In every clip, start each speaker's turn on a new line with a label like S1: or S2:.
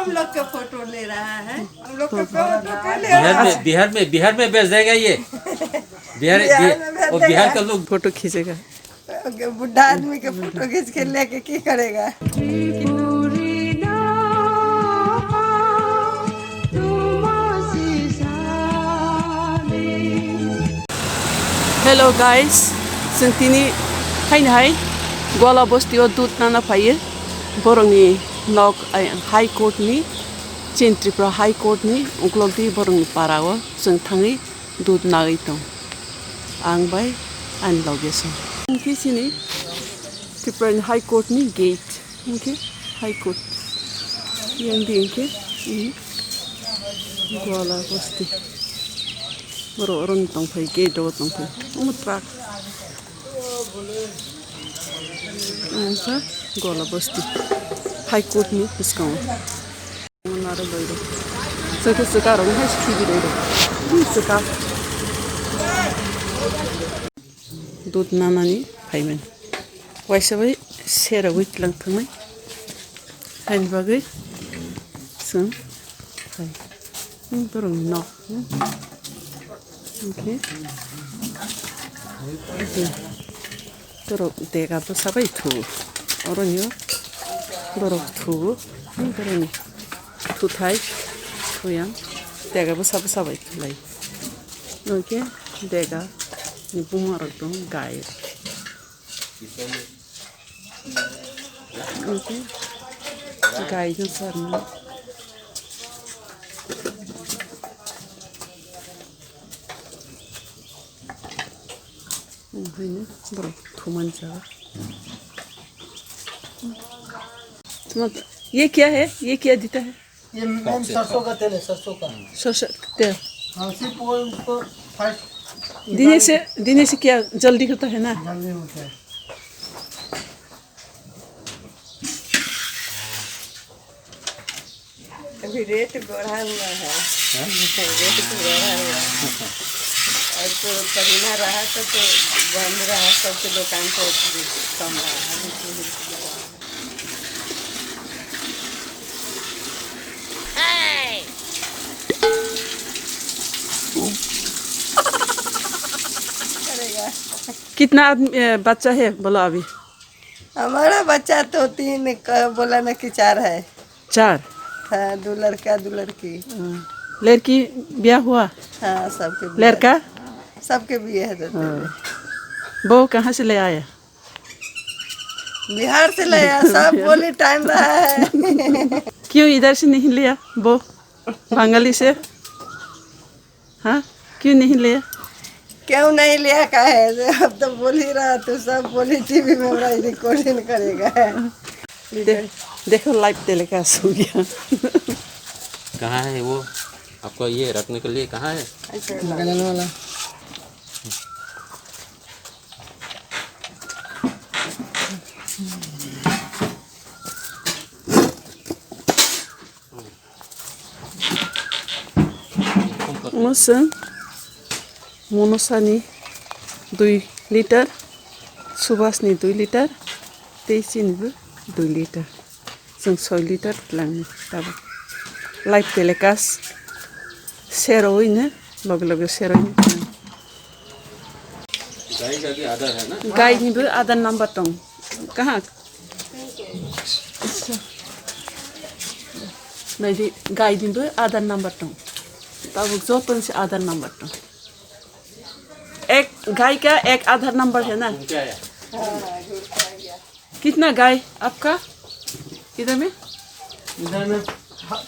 S1: हम लोग का फोटो ले रहा है। हम लोग का फोटो क्या ले रहा है?
S2: बिहार में बेच देगा ये। बिहार का लोग
S3: फोटो खींचेगा।
S1: बुढ़ा आदमी के फोटो खींच के लेके की करेगा?
S3: हेलो गाइस, जों दिनै फैनाय गला बस्तियाव दुध नाना फैयो। बरंनि नक हाई कोर्टनि त्रिपुरा हाई कोर्टनि उग्लगदि बरंनि पाराव जों थाङै दुध नागै दं। आं बाय आंनि लगे इनके सिनि त्रिपुरानि हाई कोर्टनि गेट इनके हाई कोर्ट यंदि इनके गला बस्ति बर' दंफायो गेटआव दंफायो ट्राक ओमफ्राय गला बस्ति हाई कोर्टनि बिसिङाव आरो लयदों जोंखौसो गार'हाय सुबिदा जोंखा दुध नानानै फायमोन वाइसाबाय सेराव लांथांनाय फायनि बागै जों फाय बरं न ओमफ्राय तरफ देगाबो साबाय थु अरनियो बरफ थु बरनि थुथाय थुयां देगाबो साबाय लाय ओके देगा बुमारक दं गाय ओके गायजों सारनो ये क्या है? ये क्या देता है?
S4: ये मैम सरसों का तेल है, सरसों का।
S3: सरसों तेल।
S4: हाँ, सिर्फ वो उसको
S3: देने से क्या जल्दी होता है ना?
S4: जल्दी होता है।
S1: अभी रेट बढ़ा हुआ है। रेट बढ़ा हुआ है। और तो करीना रहा तो बंद रहा, सबके दुकान पे कम रहा।
S3: कितना बच्चा है बोलो अभी?
S1: हमारा बच्चा तो 3 बोला ना कि 4 है।
S3: 4?
S1: हाँ, 2 लड़का 2 लड़की।
S3: लड़की ब्याह हुआ?
S1: हाँ, सबके
S3: लड़का
S1: सबके भी है।
S3: वो कहाँ से ले आया?
S1: बिहार से ले आया। सब बोली टाइम रहा है।
S3: क्यों इधर से नहीं लिया वो बंगाली से? हाँ, क्यों नहीं लिया?
S1: क्यों नहीं लिया का है? अब तो बोल ही रहा, तो सब बोली टीवी में मेरा रिकॉर्डिंग करेगा।
S3: देखो लाइव टेलीकास्ट हो गया।
S2: कहाँ है वो? आपको ये रखने के लिए कहाँ है?
S4: गलन वाला।
S3: मुझे मनसानी 2 लिटार, सुभाषनी 2 लिटार, तेजसिनिबो 2 लिटार, जों 6 लिटार लाङो दाबो। लाइभ टेलीकास्ट सेरावैनो लगे सेरावैनो गायनिबो आधार नाम्बार दं। कहाँ? नैदि गायनिबो आधार नाम्बार दं। तब जोतन से आधार नंबर तो एक गाय का एक आधार नंबर है ना? कितना गाय आपका इधर में?
S4: इधर में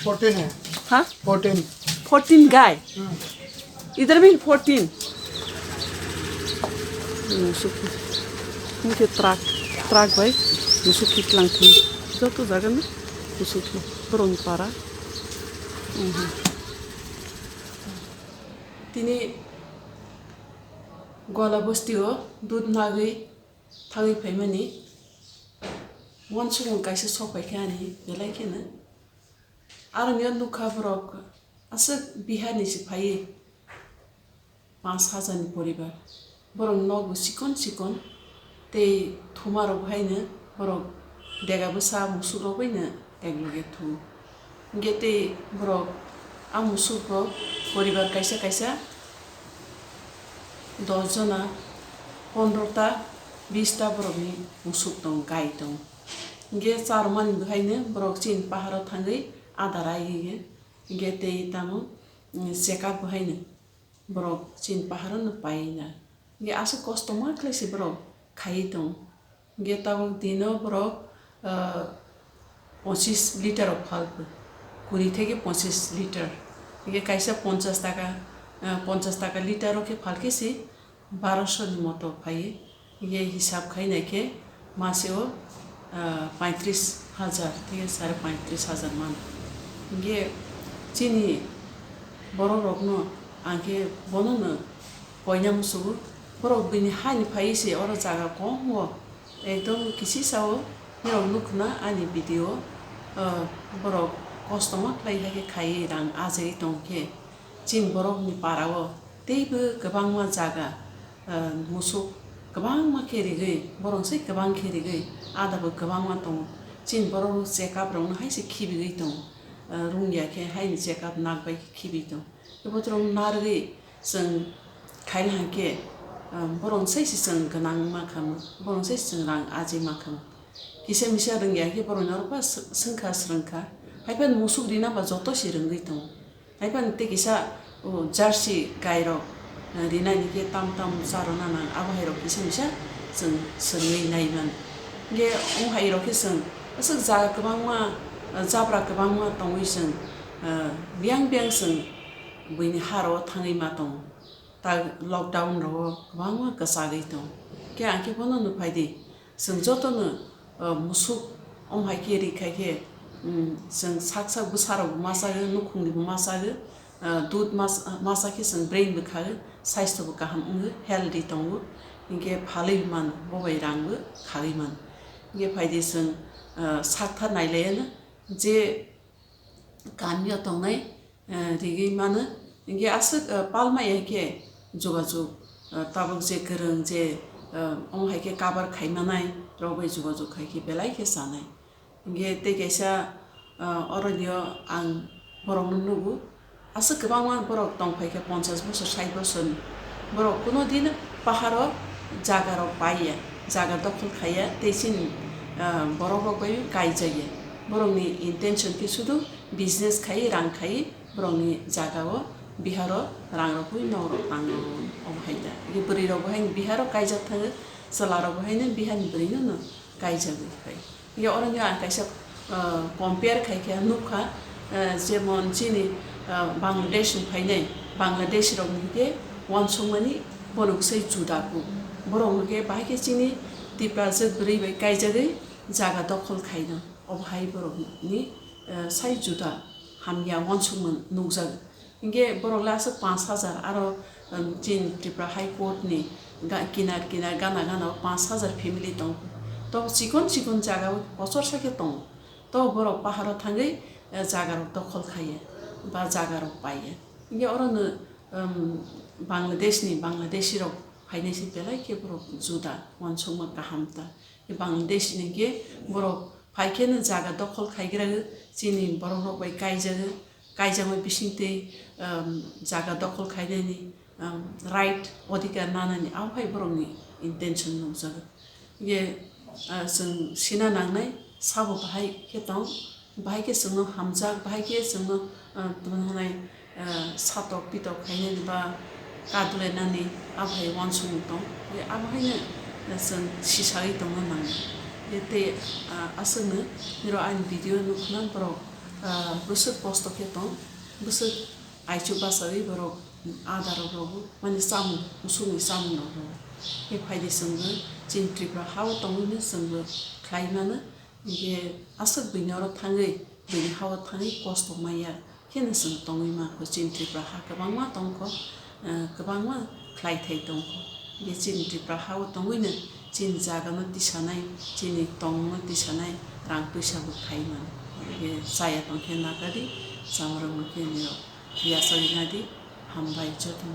S4: 14 है।
S3: हाँ,
S4: 14
S3: गाय इधर में 14। मुझे ट्रक भाई मुझे कित लांथी जो तो जगह में मुझे बरं पारा दिनै गला बस्तियाव दुध नागै थाङै फैमानि वन समाव गायसे सफायखानि बेलायखेनो आरो निया लुखाफोराव आसो बिहारनिसो फायो 5,000 परिबार बरं नगु सिकन ते थुमाराव हायनो बरं देगाबो सा मुसुराव बैनो एकलगे थु गेते borok musuk bo poribar kaisa kaisa 10 jona 15 ta 20 ta borok ni musuk dong gai dong ge charmani bhaine borok chin paharo thangai adara ye gete tamo checkup bhaine borok chin paharo no paina ge asa customer klesi borok khai dong ge tabo dino borok 25 litre ফালব 20 থেকে 25 litre ये कैसा 50 টাকা litre के फालकेसी 1200 नि मतो फाये ये हिसाब खाइने के मासेओ 35,000 থেকে 35,000 मान ये चिनी बरो रगनो आगे बननो बयनाम सुबु बरो बिनि हानि फायेसे और जागा कम हो एकदम किसी साव निरो नुखना आनि भिडियो बरो कस्टमर लाइहाके खाइ रां आजै दंके चिन बरकनि पाराव तेबो गोबां मा जागा मुसु गोबां मा खेरिगै बरंसै गोबां खेरिगै आदाबो गोबां मा दं चिन बरक चेकआप रंनो हायसे खिबिगै दं रुंगियाके हायनि चेकआप नागबाय खिबि दं बेबोत्रं नारगै जों खाइ हांके बरंसै जों गोनां मा खाम बरंसै जों रां आजै मा खाम किसे मिसा रुंगियाके बरनरबा सोंखा स्रंखा हायफान मुसुक दिना बा जतो सिरंगै दं हायफान तेकिसा जार्सी गायरो रिनानि के ताम ताम जारना ना आबाहायरो किसे मिसा जों सोंनै नायमान गे हायरो के जों असो जा गोबां मा जाब्रा गोबां मा दंयै जों बियां बियां जों बयनि हारो थाङै मा दं ता लकडाउन रो गोबां मा गसागै दं के आंके बनो नुफायदि जों जतनो मुसुक हाय के रिखायके जों साकसा बुसारो मासागो नुखुंनि मासागो दूध मासाके जों ब्रेन बखागो स्वास्थ्य गाहाम हेल्दी दङ इनके फालै मान बबाय रांबो खागै मान इनके फायदि जों साकथा नायलायानो जे गामियाव दंनाय रिगै मानो इनके आसो पालमायके जगाजग ताबक जे गोरों जे हायके काबार खायमानाय रबाय जगाजग खायके बेलायके जानाय इनके तेगैसा अरनियो आं बरकनो नुगु आसो गोबां मान बरक दंफायके 50 बोसोर 60 बोसोर बरक कुनो दिन पाहारो जागारो पाइया जागा दखल खाया तेसिन बरक बाय गायजायो बरकनि इंटेंशन के सुदु बिजनेस खाय रां खाय बरकनि जागाओ बिहारो रांरखौ नरो तांगो अबहायदा ये बरिरो बहाय बिहारो गायजा थाङो सलारो बहायनो बिहानि बरिनो गायजागो फाय ये अरनियो आं कैसा कम्पेयर खायके नुखा जेमन चिनि बांलादेश फायनाय बांलादेश रंगे वनसंमानि बरकसै जुदाखौ बरंगे बाहायके चिनि तिपा जोब्रै बाय गायजागै जागा दखल खायनो अबहाय बरकनि साइ जुदा हामिया वनसंमन नुजाग इंगे बरकलासो 5,000 आरो चिन त्रिपुरा हाई कोर्टनि किनार किनार गाना गाना 5,000 फेमिली दं तो सिखन सिखन जागा बसर साके दं तो बरक पाहारो थाङै जागारो दखल खायो बा जागारो पायो इंगे अरनो बांलादेशी रक फायनायसि बेलायके बरक जुदा वनसंमा गाहामता ये बांलादेशनि के बरक फायकेनो जागा दखल खायग्रा चिनि बरक रक बाय गायजामा बिसिंते जागा दखल खायनायनि राइट अधिकार नानानि आवहाय बरकनि इंटेंशन नुजागो ये जों सिना नांनाय साबो बाहाय के दं बाहाय के जोंनो हामजा बाहाय के जोंनो दुननाय सातक पितक खायनायनि बा कादुलायनानै आवहाय वनसं दं ये आवहायनो जों सिसायै दं नां ये ते आसोनो निरो आइन भिडियो नुखना बरक बोसोर पोस्ट के दं बोसोर आइचु बासायै बरक आदार रबो माने सामु उसुनि सामु रबो ये फायदि जोंबो चिन त्रिपुरा हाव दंनो जोंबो खायमानो ये आसोक बिनाव थाङै बिनि हाव थाङै कस्ट माया केनो जों दङै माखौ चिन त्रिपुरा हा गोबां मा दंखौ गोबां मा खायथाय दंखौ ये चिन त्रिपुरा हाव दङैनो चिन जागानो दिसानाय चिनि दंनो दिसानाय रां पैसाबो खायमान ये जाया दंखे नागारि जामरंनो केनियो बियासरिनादि हामबाय जतन